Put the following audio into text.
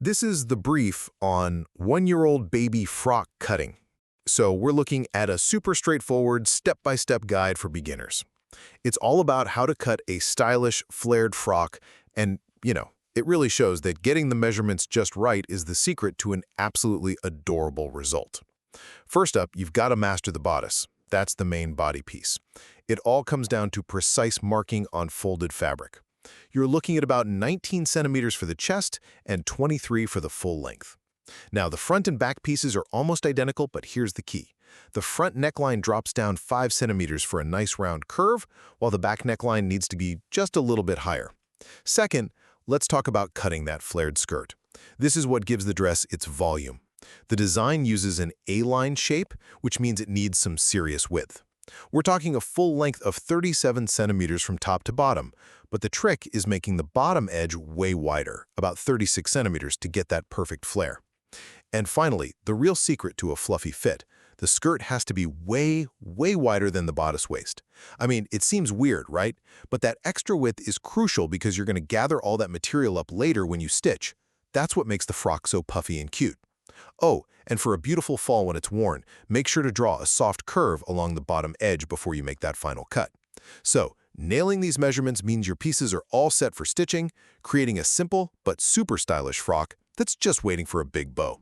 This is the brief on one-year-old baby frock cutting. So we're looking at a super straightforward step-by-step guide for beginners. It's all about how to cut a stylish, flared frock, and, it really shows that getting the measurements just right is the secret to an absolutely adorable result. First up, you've got to master the bodice. That's the main body piece. It all comes down to precise marking on folded fabric. You're looking at about 19 centimeters for the chest and 23 for the full length. Now, the front and back pieces are almost identical, but here's the key. The front neckline drops down 5 centimeters for a nice round curve, while the back neckline needs to be just a little bit higher. Second, let's talk about cutting that flared skirt. This is what gives the dress its volume. The design uses an A-line shape, which means it needs some serious width. We're talking a full length of 37 centimeters from top to bottom, but the trick is making the bottom edge way wider, about 36 centimeters, to get that perfect flare. And finally, the real secret to a fluffy fit. The skirt has to be way wider than the bodice waist. I mean, it seems weird, right? But that extra width is crucial because you're going to gather all that material up later when you stitch. That's what makes the frock so puffy and cute. Oh, and for a beautiful fall when it's worn, make sure to draw a soft curve along the bottom edge before you make that final cut. So, nailing these measurements means your pieces are all set for stitching, creating a simple but super stylish frock that's just waiting for a big bow.